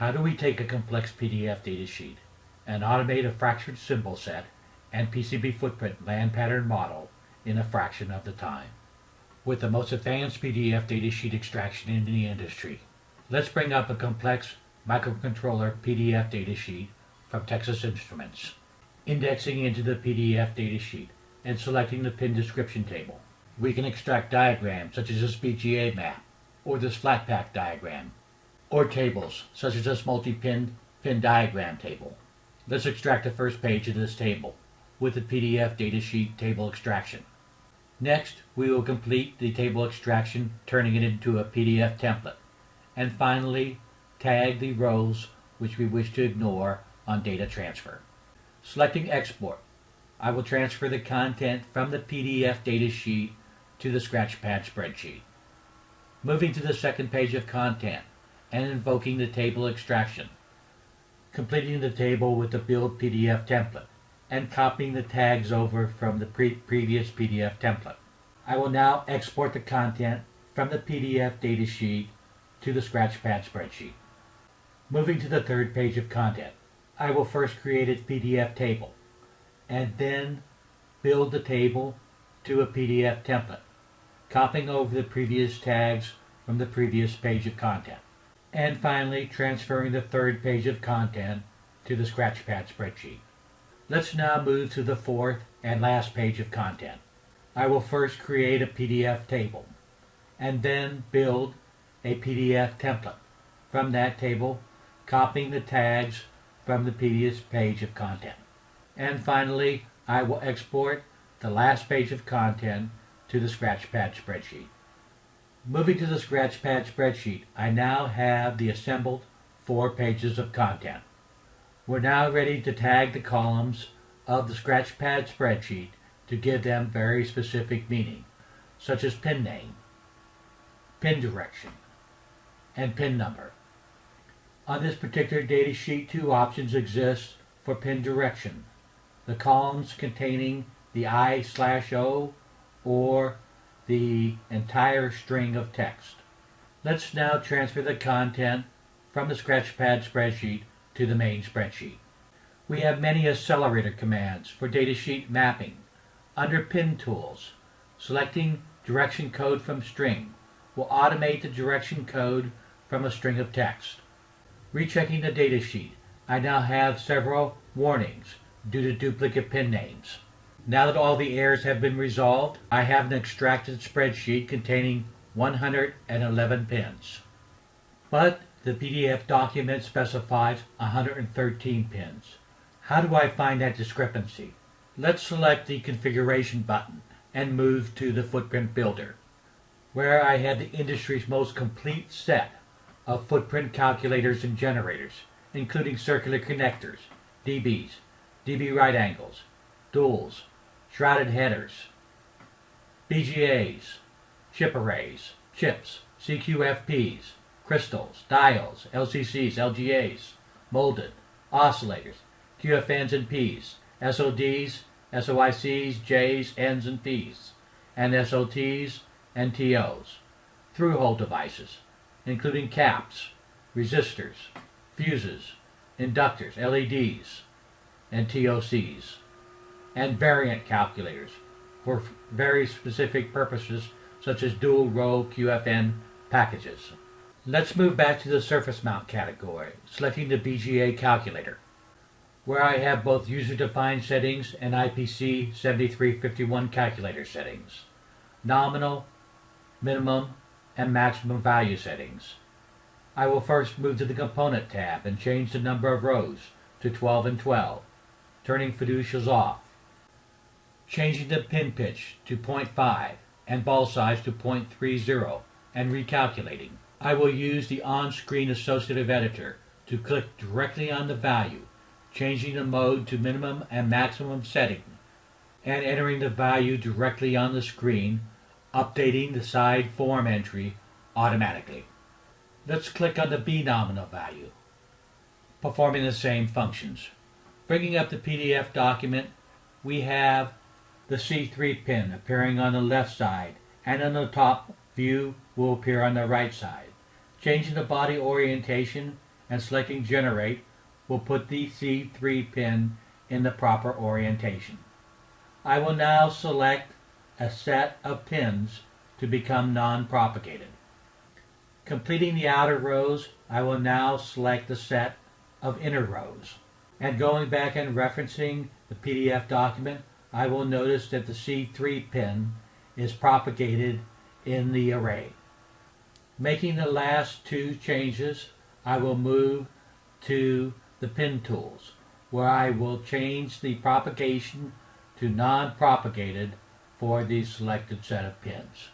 How do we take a complex PDF datasheet and automate a fractured symbol set and PCB footprint land pattern model in a fraction of the time? With the most advanced PDF datasheet extraction in the industry, let's bring up a complex microcontroller PDF datasheet from Texas Instruments. Indexing into the PDF datasheet and selecting the pin description table, we can extract diagrams such as this BGA map or this flat pack diagram, or tables such as this multi-pin diagram table. Let's extract the first page of this table with the PDF datasheet table extraction. Next, we will complete the table extraction, turning it into a PDF template, and finally tag the rows which we wish to ignore on data transfer. Selecting Export, I will transfer the content from the PDF datasheet to the Scratchpad spreadsheet. Moving to the second page of content and invoking the table extraction, completing the table with the build PDF template, and copying the tags over from the previous PDF template. I will now export the content from the PDF datasheet to the Scratchpad spreadsheet. Moving to the third page of content, I will first create a PDF table and then build the table to a PDF template, copying over the previous tags from the previous page of content, and finally transferring the third page of content to the Scratchpad spreadsheet. Let's now move to the fourth and last page of content. I will first create a PDF table and then build a PDF template from that table, copying the tags from the previous page of content. And finally, I will export the last page of content to the Scratchpad spreadsheet. Moving to the Scratchpad spreadsheet, I now have the assembled 4 pages of content. We're now ready to tag the columns of the Scratchpad spreadsheet to give them very specific meaning, such as pin name, pin direction, and pin number. On this particular data sheet, 2 options exist for pin direction: the columns containing the I/O or the entire string of text. Let's now transfer the content from the Scratchpad spreadsheet to the main spreadsheet. We have many accelerator commands for datasheet mapping. Under Pin Tools, selecting Direction Code from String will automate the direction code from a string of text. Rechecking the datasheet, I now have several warnings due to duplicate pin names. Now that all the errors have been resolved, I have an extracted spreadsheet containing 111 pins. But the PDF document specifies 113 pins. How do I find that discrepancy? Let's select the Configuration button and move to the Footprint Builder, where I have the industry's most complete set of footprint calculators and generators, including circular connectors, DBs, DB right angles, duals, shrouded headers, BGAs, chip arrays, chips, CQFPs, crystals, diodes, LCCs, LGAs, molded, oscillators, QFNs and Ps, SODs, SOICs, Js, Ns, and Ps, and SOTs and TOs, through-hole devices, including caps, resistors, fuses, inductors, LEDs, and TOCs, and variant calculators for very specific purposes such as dual row QFN packages. Let's move back to the surface mount category, selecting the BGA calculator, where I have both user-defined settings and IPC 7351 calculator settings, nominal, minimum, and maximum value settings. I will first move to the Component tab and change the number of rows to 12 and 12, turning fiducials off, changing the pin pitch to 0.5 and ball size to 0.30, and recalculating. I will use the on-screen associative editor to click directly on the value, changing the mode to minimum and maximum setting, and entering the value directly on the screen, updating the side form entry automatically. Let's click on the B nominal value, performing the same functions. Bringing up the PDF document, we have the C3 pin appearing on the left side, and on the top view will appear on the right side. Changing the body orientation and selecting Generate will put the C3 pin in the proper orientation. I will now select a set of pins to become non-propagated. Completing the outer rows, I will now select the set of inner rows. And going back and referencing the PDF document, I will notice that the C3 pin is propagated in the array. Making the last two changes, I will move to the pin tools, where I will change the propagation to non-propagated for the selected set of pins.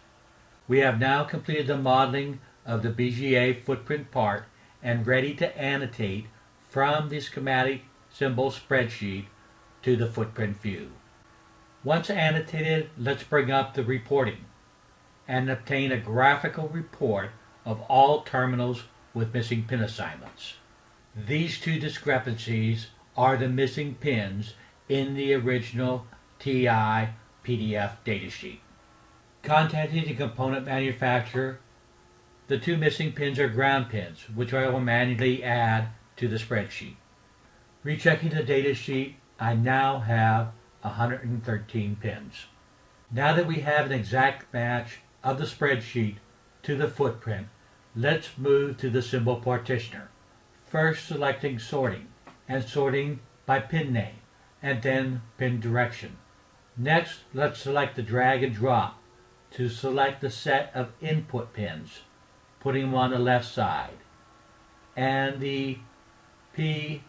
We have now completed the modeling of the BGA footprint part and ready to annotate from the schematic symbol spreadsheet to the footprint view. Once annotated, let's bring up the reporting and obtain a graphical report of all terminals with missing pin assignments. These two discrepancies are the missing pins in the original TI PDF datasheet. Contacting the component manufacturer, the two missing pins are ground pins, which I will manually add to the spreadsheet. Rechecking the datasheet, I now have 113 pins. Now that we have an exact match of the spreadsheet to the footprint, let's move to the symbol partitioner. First selecting sorting, and sorting by pin name, and then pin direction. Next, let's select the drag and drop to select the set of input pins, putting them on the left side, and the P1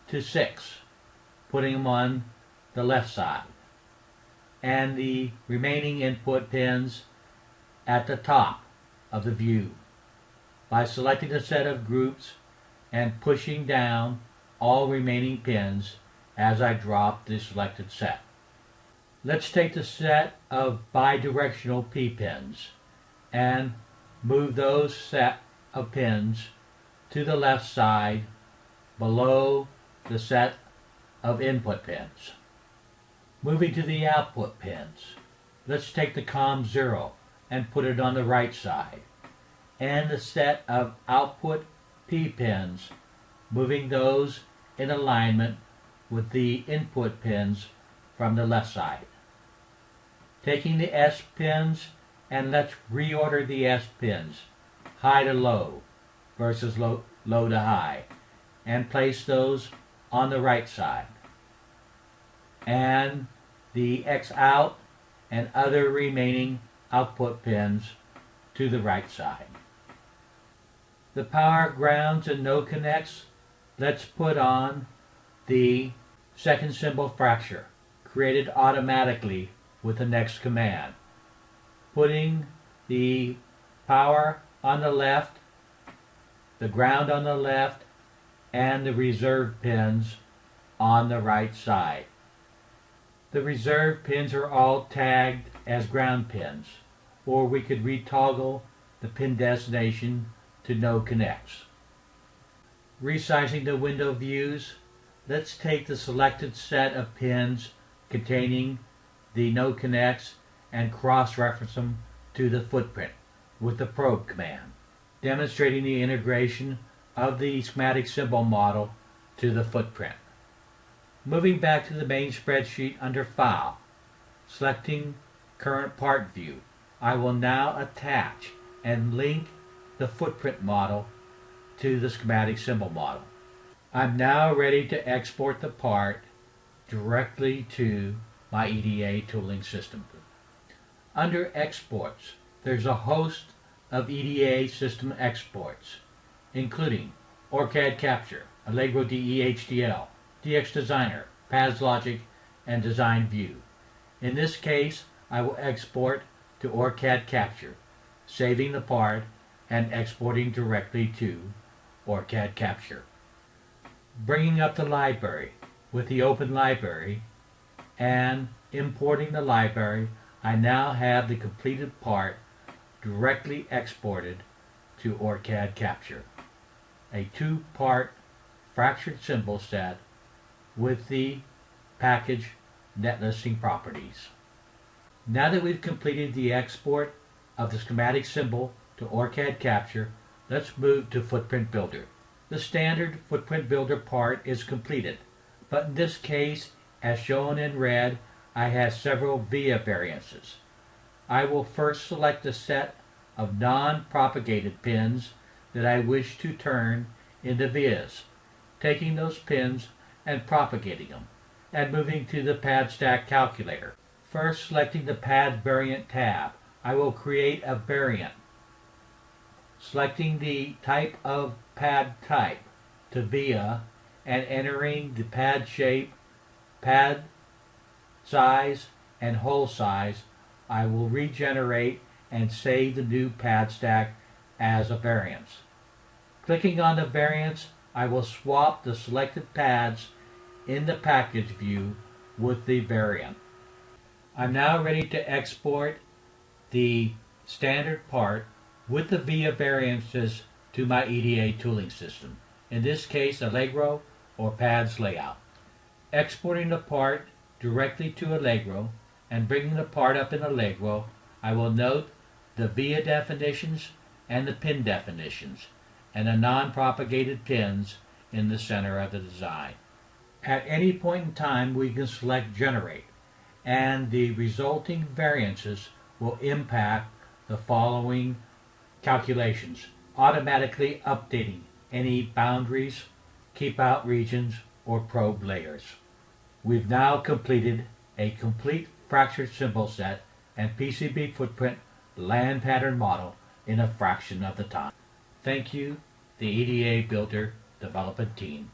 to 6, putting them on the left side, and the remaining input pins at the top of the view by selecting the set of groups and pushing down all remaining pins as I drop the selected set. Let's take the set of bidirectional P pins and move those set of pins to the left side below the set of input pins. Moving to the output pins, let's take the COM0 and put it on the right side, and the set of output P pins, moving those in alignment with the input pins from the left side. Taking the S pins, and let's reorder the S pins, high to low versus low to high, and place those on the right side. And the X out and other remaining output pins to the right side. The power, grounds, and no connects, let's put on the second symbol fracture, created automatically with the next command. Putting the power on the left, the ground on the left, and the reserve pins on the right side. The reserve pins are all tagged as ground pins, or we could retoggle the pin destination to no connects. Resizing the window views, let's take the selected set of pins containing the no connects and cross-reference them to the footprint with the probe command, demonstrating the integration of the schematic symbol model to the footprint. Moving back to the main spreadsheet under File, selecting Current Part View, I will now attach and link the footprint model to the schematic symbol model. I'm now ready to export the part directly to my EDA tooling system. Under Exports, there's a host of EDA system exports, including OrCAD Capture, Allegro DE-HDL, DX Designer, PathLogic, and Design View. In this case, I will export to OrCAD Capture, saving the part and exporting directly to OrCAD Capture. Bringing up the library with the Open Library and importing the library, I now have the completed part directly exported to OrCAD Capture. A two-part fractured symbol set with the package net listing properties. Now that we've completed the export of the schematic symbol to OrCAD Capture, Let's move to Footprint Builder. The standard Footprint Builder part is completed, but in this case, as shown in red, I have several via variances. I will first select a set of non-propagated pins that I wish to turn into vias, taking those pins and propagating them, and moving to the Pad Stack Calculator. First, selecting the Pad Variant tab, I will create a variant. Selecting the type of pad type to via and entering the pad shape, pad size, and hole size, I will regenerate and save the new pad stack as a variance. Clicking on the variance, I will swap the selected pads in the package view with the variant. I'm now ready to export the standard part with the via variances to my EDA tooling system, in this case Allegro or Pads Layout. Exporting the part directly to Allegro and bringing the part up in Allegro, I will note the via definitions and the pin definitions and the non-propagated pins in the center of the design. At any point in time we can select Generate, and the resulting variances will impact the following calculations, automatically updating any boundaries, keep out regions, or probe layers. We've now completed a complete fractured symbol set and PCB footprint land pattern model in a fraction of the time. Thank you, the EDA Builder development team.